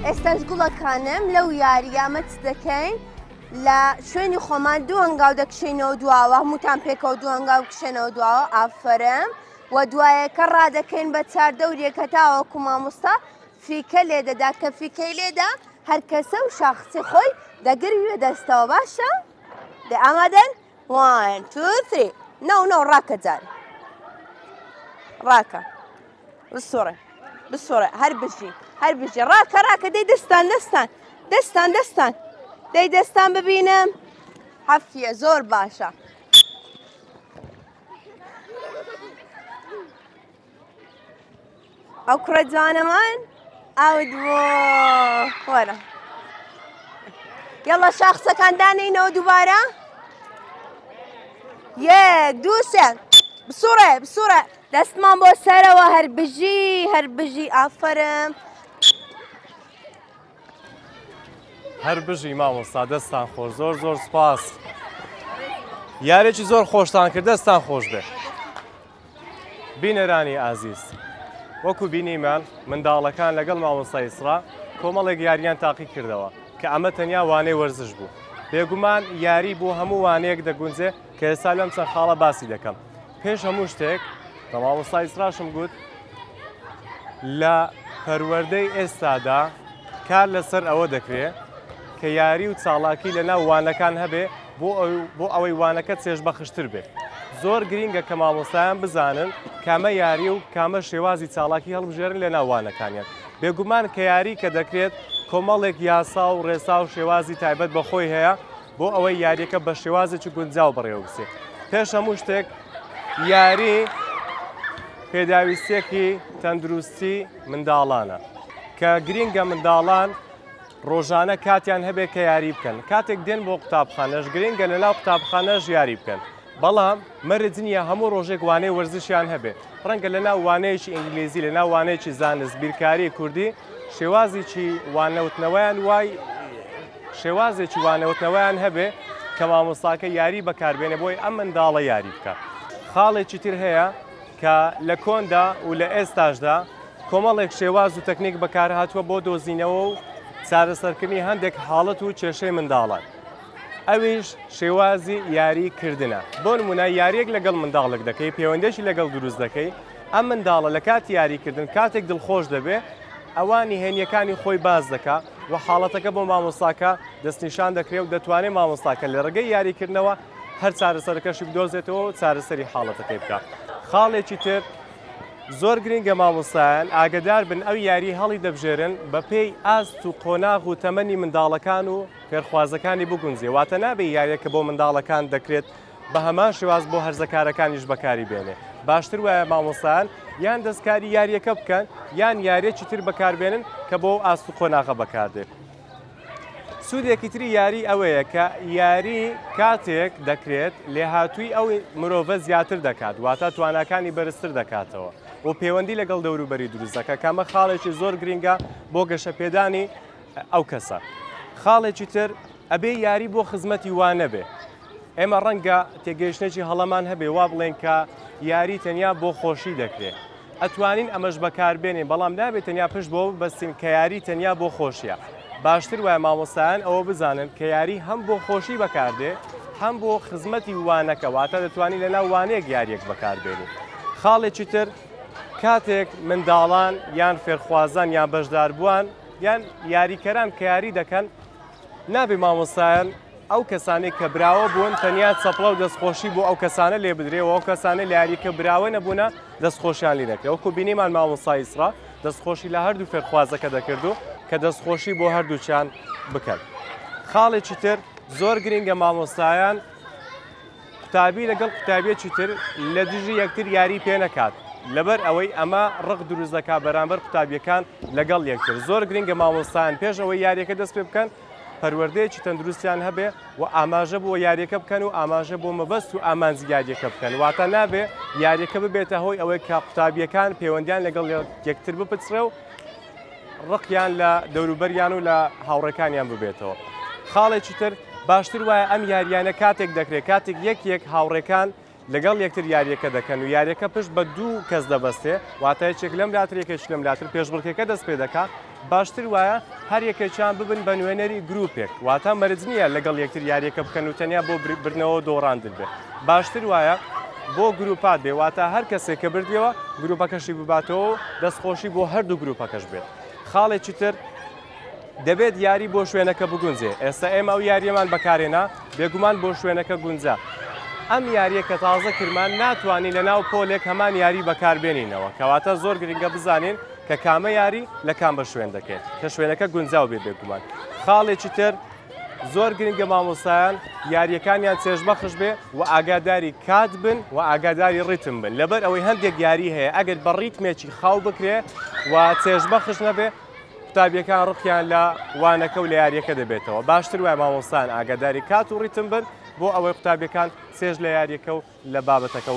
ئێستاش گوڵەکانم لەو یاریامە چ دەکەین لە شوێنی خۆمان دوو هەنگاو دەکشێنەوە دواوە هەمووتان پێکەوە دوو هەنگاو کشێنەوە دواوە ئافرەم و دوایەکە ڕادەکەین بە چاردەورێکە تاوەکو مامۆستا فیکە لێ دەدا کە فیکەی لێدا هەر کەسە و شاخسی خۆی دەگروێ دەستەوە باشە؟ دە ئامادەن؟ 1 2 3 نو ڕاکە جار ڕاکە بسوڕێ هەر بژی ڕاکە دەی دەستان دەی دەستان ببینم حەفیە زۆر باشە ئەو کوڕە جوانەمان ئاوت بۆ وەرە یەڵە شاخسەکان دانەینەوە دووبارە 1 2 3 بسوڕێ دەستمان بۆ سەرەوە هەر بژی ئافرم هەر بژی مامۆستا دەستان خۆش زۆر سپاس یارێکی زۆر خۆشتان کرد دەستان خۆش بێ بینەرانی ئازیز وەکو بینیمان منداڵەکان لەگەڵ مامۆستای ئیسرا کۆمەڵێک یاریان تاقی کردەوە کە ئەمە تەنیا وانەی وەرزش بوو بێگومان یاری بۆ هەموو وانەیەک دەگونجێ کە ئێستا لەم چەند خاڵە باسی دەکەم پێش هەموو شتێک کە مامۆستای ئیسراشم گوت لە پەروەردەی ئێستادا کار لەسەر ئەوە دەکرێت کە یاری و چاڵاکی لەناو وانەکان هەبێ بۆ ئەوەی وانەکە چێژ بەخشتر بێت زۆر گرینگە کە مامۆستایان بزانن کامە یاری و کامە شێوازی چاڵاکی هەڵبژێرن لە ناو وانەکانیان بێگومان کە یاری کە دەکرێت کۆمەڵێک یاسا و ڕێسا و شێوازی تایبەت بەخۆی هەیە بۆ ئەوەی یاریەکە بە شێوازێکی گونجاو بڕێوەبسێ پێش هەموو شتێک یاری پێداویستێکی تەندروستی منداڵانە کە گرینگە منداڵان ڕۆژانە کاتیان هەبێ کە یاری بکەن کاتێک دێن بۆ قوتابخانەش گرینگە لەناو قوتابخانەش یاری بکەن بەڵام مەرج نییە هەموو ڕۆژێک وانەی وەرزشیان هەبێ ڕەنگە لەناو وانەیەکی ئینگلیزی لەناو وانەیەکی زانست بیرکاری کوردی شێوازێکی وانەوتنەوەیان وای شێوازێکی وانەوتنەوەیان هەبێ کە مامۆستاکە یاری بەکاربێنێ بۆی ئەم منداڵە یاری بکە خاڵێکی تر هەیە کە لە کۆندا و لە ئێستاشدا کۆمەڵێک شێواز و تەکنیک بەکار هاتووە بۆ دۆزینەوە و چارەسەرکردنی هەندێک حاڵەت و کێشەی منداڵان ئەویش شێوازی یاریکردنە بۆ نمونە یاریەک لەگەڵ منداڵێک دەکەی پەیوەندێکی لەگەڵ دروست دەکەی ئەم منداڵە لە کاتی یاریکردن کاتێک دڵخۆش دەبێ ئەوانی هێنیەکانی خۆی باز دەکا و حاڵەتەکە بۆ مامۆستاکە دەستنیشان دەکرێت و دەتوانێت مامۆستاکە لە ڕێگەی یاریکردنەوە هەر چارەسەرەکەشی بدۆزێتەوە و چارەسەری حاڵەتەکەی بکات خاڵێکی تر زۆر گرینگە مامۆستایان ئاگدار بن ئەو یاری هەڵی دەبژێرن بە پێی ئاست و قۆناغ و تەمەنی منداڵەکان و فێرخوازەکانی بگونجێ واتە نابێ یاریەکە بۆ منداڵەکان دەکرێت بە هەمان شێواز بۆ هەرزەکارەکانیش بەکاری بێنێ باشتر وایە مامۆستایان یان دەستکاری یاریەکە بکەن یان یاریەکی تر بەکاربێنن کە بۆ ئاست و قۆناغە بەکاردێت سوودێکی تری یاری ئەوەیە کە یاری کاتێک دەکرێت لێهاتووی ئەو مرۆڤە زیاتر دەکات واتە تواناکانی بەرزتر دەکاتەوە و پەیوەندی لەگەڵ دەوروبەری دروست دەکە کامە خاڵێکی زۆر گرینگە بۆ گەشەپێدانی ئەو کەسە خاڵێکی تر ئەبێ یاری بۆ خزمەتی وانە بێ ئێمە ڕەنگە تێگەیشتێکی هەڵەمان هەبێ وا بڵێن کە یاری تەنیا بۆ خۆشی دەکرێت ئەتوانین ئەمەش بەکاربێنین بەڵام نابێت تەنیا پشت بۆ بەستین کە یاری تەنیا بۆ خۆشیە باشتر وایە مامۆستایان ئەوە بزانن کە یاری هەم بۆ خۆشی بەکاردێ هەم بۆ خزمەتی وانەکە واتە دەتوانین لەناو وانەیەک یاریەک بەکاربێنین خاڵێکی تر کاتێک منداڵان یان فێرخوازان یان بەشدار بووان یان یاریکەران کە یاری دەکەن نابێ مامۆستایان ئەو کەسانێک کە براوە بوون تەنیا چەپڵە و دەستخۆشی بۆ ئەو کەسانە لێ بدرێەوە ئەو کەسانە لە یاریکە براوە نەبوونە دەستخۆشیان لی دەکرێت وەکو بینیمان مامۆستای ئیسرا دەستخۆشی لە هەردوو فێرخوازەکە دەکردو کە دەستخۆشی بۆ هەردووچیان بکەن خاڵێکی تر زۆر گرینگە مامۆستایان قوتابی لەگەڵ قوتابیەکی تر لە دژی یەکتر یاری پێ نەکات لەبەر ئەوەی ئەمە ڕق دروست دەکات بەرامبەر قوتابیەکان لەگەڵ یەکتر زۆر گرینگە مامۆستایان پێش ئەوەی یاریەکە دەست پێ بکەن پەروەردەیەکی تەندروستیان هەبێ و ئاماژە بۆ یاریەکە بکەن و ئاماژە بۆ مەبەست و ئامانزی یاریەکە بکەن واتە نابێ یاریەکە ببێتە هۆی ئەوەی کە قوتابیەکان پەیوەندیان لەگەڵ یەکتر بپچرێ و ڕقیان لە دەوروبەریان و لە هاوڕێکانیان ببێتەوە خاڵێکی تر باشتر وایە ئەم یاریانە کاتێک دەکرێت کاتێک یەک هاوڕێکان لەگەڵ یەکتر یاریەکە دەکەن و یاریەکە پشت بە دوو کەس دەبەستێ واتە یەکێک لەم لاتر یەکێک لەم لاتر پێشبڕکێکە دەست پێ دەکات باشتر وایە هەر یەکێکیان ببن بە نوێنەری گروپێک واتە مەرج نییە لەگەڵ یەکتر یاریەکە بکەن و تەنیا بۆ بردنەوە دۆڕاندن بێت باشتر وایە بۆ گروپات بێ واتە هەر کەسێک کە بردیەوە گروپەکەشی بباتەوە دەستخۆشی بۆ هەردوو گروپەکەش بێت خاڵێکی تر دەبێت یاری بۆ شوێنەکە بگونجێ ئێستا ئێمە ئەو یاریەمان بەکارێنا بێگومان بۆ شوێنەکە گونجا ئەم یاریە کە تازە کرمان ناتوانین لە ناو پۆلێک هەمان یاری بەکاربێنینەوە کەواتە زۆر گرنگە بزانین کە کامە یاری لە کام بە شوێن دەکەێت کە شوێنەکە گونجاو بێ بێگومان خاڵێکی تر زۆر گرنگە مامۆستایان یاریەکانیان چێژبەخش بێ و ئاگاداری کات بن و ئاگاداری ڕیتم بن لەبەر ئەوەی هەندێک یاری هەیە ئەگەر بە ڕیتمێکی خاو بکرێ و چێژبەخش نەبێ قوتابیەکان ڕقیان لە وانەکە و لە یاریەکە دەبێتەوە باشتر وای مامۆستان ئاگاداری کات و ڕیتم بن بۆ ئەوەی قوتابیەکان چێژ لە یاریەکە و لە بابەتەکە